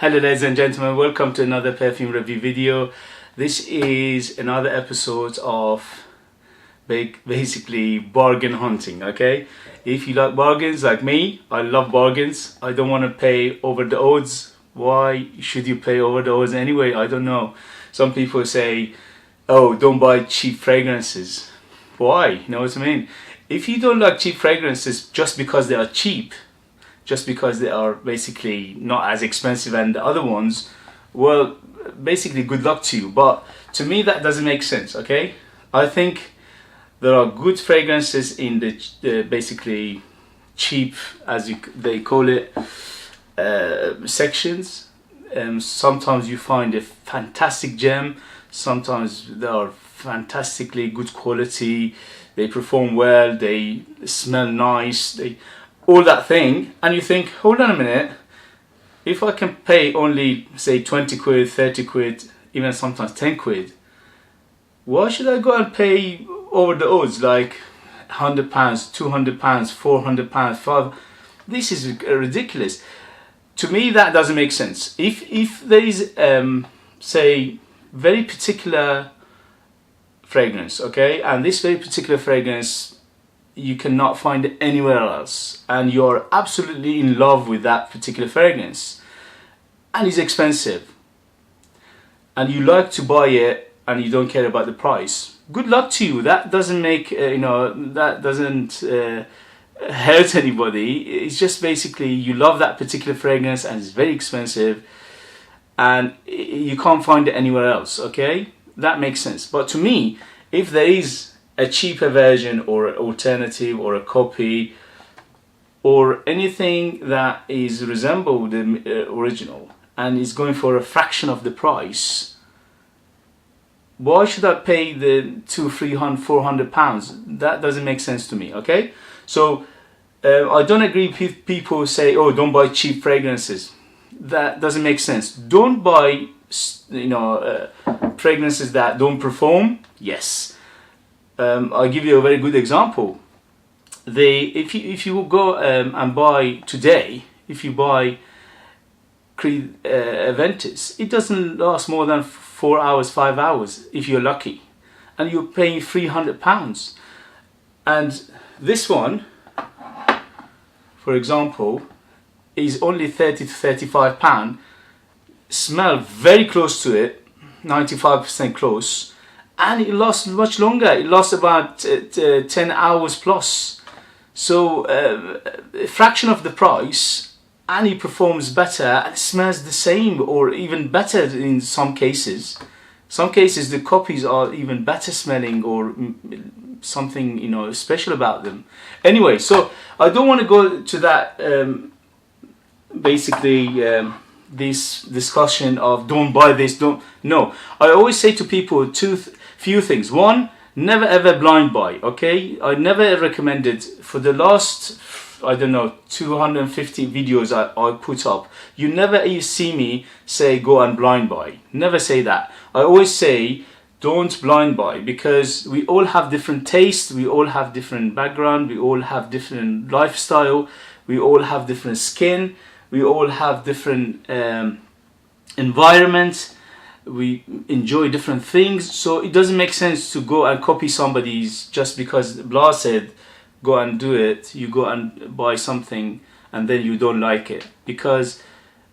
Hello ladies and gentlemen, welcome to another perfume review video. This is another episode of basically bargain hunting, okay? If you like bargains like me, I love bargains. I don't want to pay over the odds. Why should you pay over the odds anyway? I don't know. Some people say, oh, don't buy cheap fragrances. Why? You know what I mean? If you don't like cheap fragrances just because they are cheap, just because they are basically not as expensive as the other ones, well, basically good luck to you. But to me that doesn't make sense, okay? I think there are good fragrances in the basically cheap, as they call it, sections. Sometimes you find a fantastic gem, sometimes they are fantastically good quality, they perform well, they smell nice, all that thing, and you think, hold on a minute, if I can pay only say 20 quid, 30 quid, even sometimes 10 quid, why should I go and pay over the odds like £100, £200, £400, 5? This is ridiculous. To me that doesn't make sense. If there is say very particular fragrance, okay, and this very particular fragrance you cannot find it anywhere else, and you're absolutely in love with that particular fragrance, and it's expensive, and you like to buy it, and you don't care about the price, good luck to you. That doesn't make that doesn't hurt anybody. It's just basically you love that particular fragrance, and it's very expensive, and you can't find it anywhere else, okay? That makes sense. But to me, if there is a cheaper version or an alternative or a copy or anything that is resemble the original and is going for a fraction of the price, why should I pay the £200, £300, £400? That doesn't make sense to me, okay? So I don't agree with people who say, oh, don't buy cheap fragrances. That doesn't make sense. Don't buy fragrances that don't perform. Yes. I'll give you a very good example. If you go and buy today, if you buy Creed Aventus, it doesn't last more than 4 hours, 5 hours if you're lucky, and you're paying £300. And this one, for example, is only £30 to £35. Smell very close to it, 95% close. And it lasts much longer. It lasts about 10 hours plus. So a fraction of the price, and it performs better and smells the same or even better in some cases. Some cases the copies are even better smelling or something special about them. Anyway, so I don't want to go to that this discussion of don't buy this, don't. No, I always say to people few things. One, never ever blind buy, okay? I never recommended for the last, I don't know, 250 videos I put up. You never see me say go and blind buy. Never say that. I always say don't blind buy, because we all have different tastes, we all have different background, we all have different lifestyle, we all have different skin, we all have different environments, we enjoy different things. So it doesn't make sense to go and copy somebody's just because blah said go and do it. You go and buy something and then you don't like it, because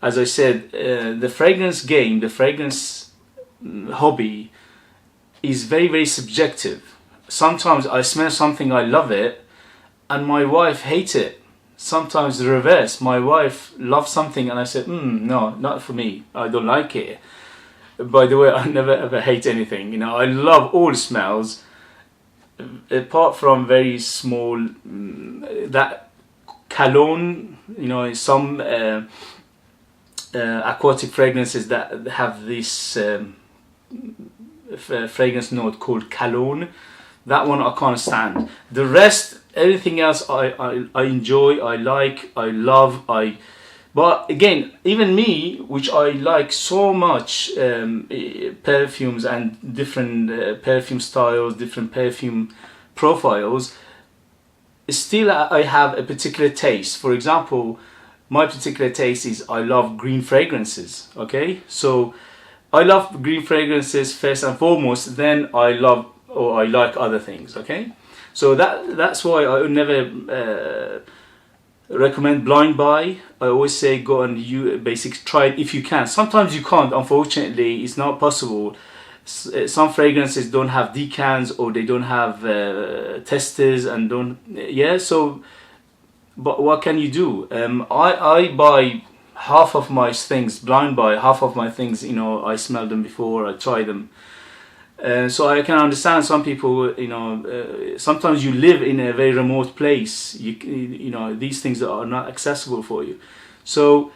as I said, the fragrance game, the fragrance hobby is very, very subjective. Sometimes I smell something, I love it, and my wife hates it. Sometimes the reverse, my wife loves something and I said, no, not for me, I don't like it. By the way, I never ever hate anything. I love all smells, apart from very small, that cologne, some aquatic fragrances that have this fragrance note called cologne. That one I can't stand. The rest, everything else I enjoy, I like, I love, but again, even me, which I like so much perfumes and different perfume styles, different perfume profiles, still I have a particular taste. For example, my particular taste is I love green fragrances. Okay, so I love green fragrances first and foremost, then I love or I like other things. Okay, so that's why I would never recommend blind buy. I always say go and you basic try it if you can. Sometimes you can't, unfortunately it's not possible. Some fragrances don't have decants or they don't have testers and don't, yeah, so but what can you do? I buy half of my things blind buy, half of my things, you know, I smell them before I try them. So I can understand some people, you know, sometimes you live in a very remote place, you know, these things are not accessible for you. So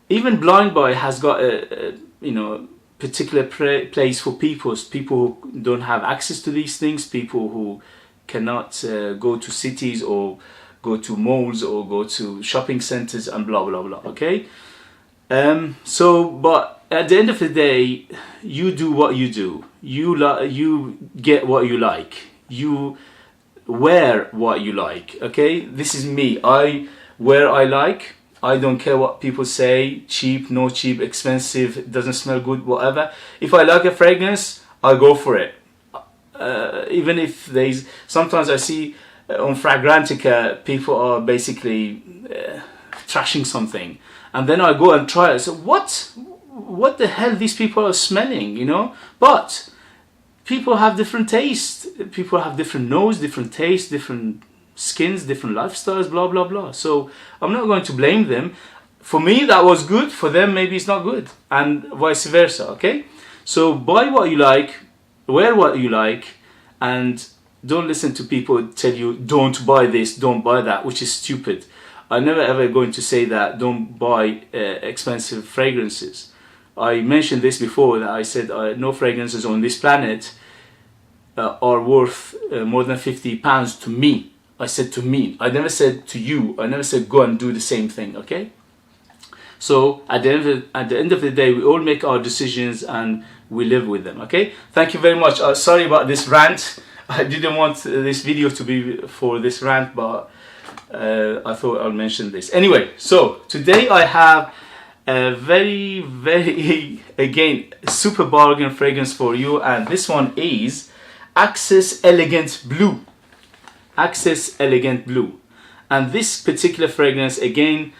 even blind buy has got a you know, particular place for people who don't have access to these things, people who cannot go to cities or go to malls or go to shopping centers and blah blah blah. Okay, so but at the end of the day, you do what you do. You get what you like. You wear what you like. Okay, this is me. I wear I like. I don't care what people say, cheap, no cheap, expensive, doesn't smell good, whatever. If I like a fragrance, I go for it. Even if there's, sometimes I see on Fragrantica, people are basically trashing something. And then I go and try it. So what the hell these people are smelling, you know? But people have different tastes. People have different nose, different taste, different skins, different lifestyles, blah blah blah. So I'm not going to blame them. For me that was good, for them maybe it's not good, and vice versa. Okay, so buy what you like, wear what you like, and don't listen to people tell you don't buy this, don't buy that, which is stupid. I'm never ever going to say that don't buy expensive fragrances. I mentioned this before, that I said no fragrances on this planet are worth more than £50 to me. I said to me, I never said to you, I never said go and do the same thing. Okay, so at the end of the day, we all make our decisions and we live with them. Okay, thank you very much. Sorry about this rant. I didn't want this video to be for this rant, but I thought I'll mention this anyway. So today I have a very again super bargain fragrance for you, and this one is Access Elegant Blue. Access Elegant Blue. And this particular fragrance, again,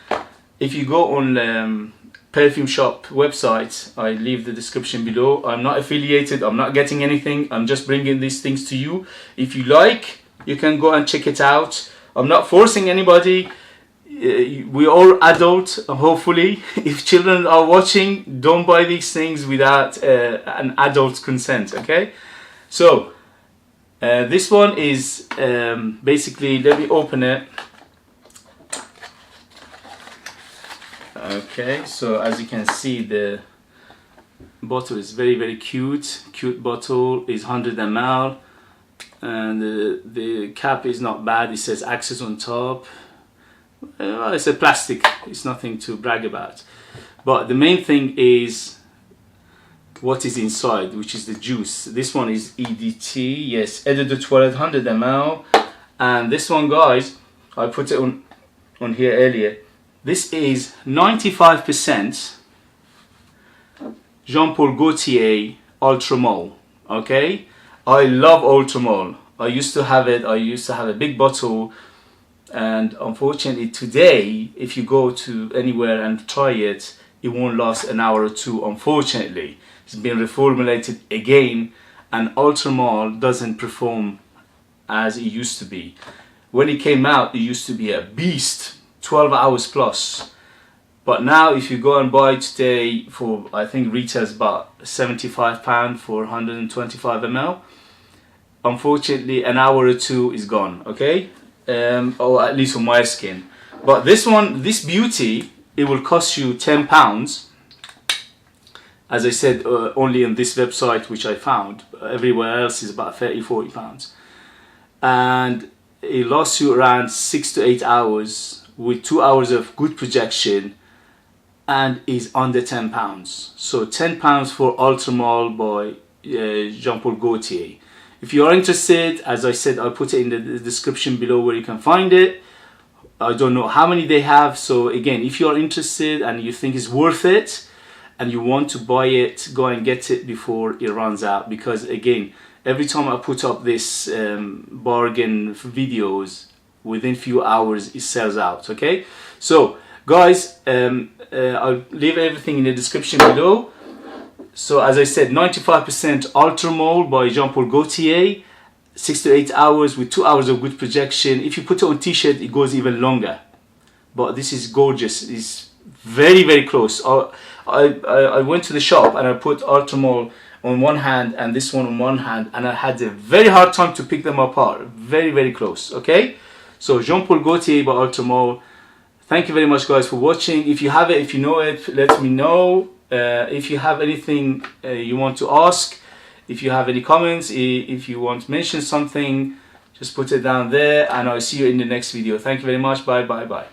if you go on Perfume shop website, I leave the description below. I'm not affiliated, I'm not getting anything, I'm just bringing these things to you. If you like, you can go and check it out. I'm not forcing anybody. We're all adult, hopefully. If children are watching, don't buy these things without an adult's consent. Okay, so this one is basically, let me open it. Okay, so as you can see, the bottle is very cute bottle, is 100 ml, and the cap is not bad. It says Access on top. Well, it's a plastic, it's nothing to brag about, but the main thing is what is inside, which is the juice. This one is EDT, yes, Eau de Toilette, 100 ml. And this one, guys, I put it on here earlier. This is 95% Jean Paul Gaultier Ultramol. Okay, I love Ultramol. I used to have it. I used to have a big bottle, and unfortunately today, if you go to anywhere and try it, it won't last an hour or two, unfortunately. It's been reformulated again, and Ultramol doesn't perform as it used to be. When it came out, it used to be a beast, 12 hours plus. But now if you go and buy today, for I think retails about £75 for 125 ml, unfortunately an hour or two is gone. Okay, or at least on my skin. But this one, this beauty, it will cost you £10. As I said, only on this website, which I found. Everywhere else is about £30–40, and it lasts you around 6 to 8 hours with 2 hours of good projection, and is under £10. So £10 for Ultramol by Jean Paul Gaultier. If you are interested, as I said, I'll put it in the description below where you can find it. I don't know how many they have. So again, if you're interested and you think it's worth it and you want to buy it, go and get it before it runs out, because again, every time I put up this bargain videos, within few hours it sells out. Okay, so guys, I'll leave everything in the description below. So as I said, 95% Ultra Mole by Jean-Paul Gaultier, 6 to 8 hours with 2 hours of good projection. If you put it on t-shirt, it goes even longer. But this is gorgeous. It's very, very close. I went to the shop and I put Ultra Mole on one hand and this one on one hand, and I had a very hard time to pick them apart. Very, very close. Okay, so Jean-Paul Gaultier by Ultra Mole. Thank you very much, guys, for watching. If you have it, if you know it, let me know. If you have anything you want to ask, if you have any comments, if you want to mention something, just put it down there, and I'll see you in the next video. Thank you very much. Bye, bye, bye.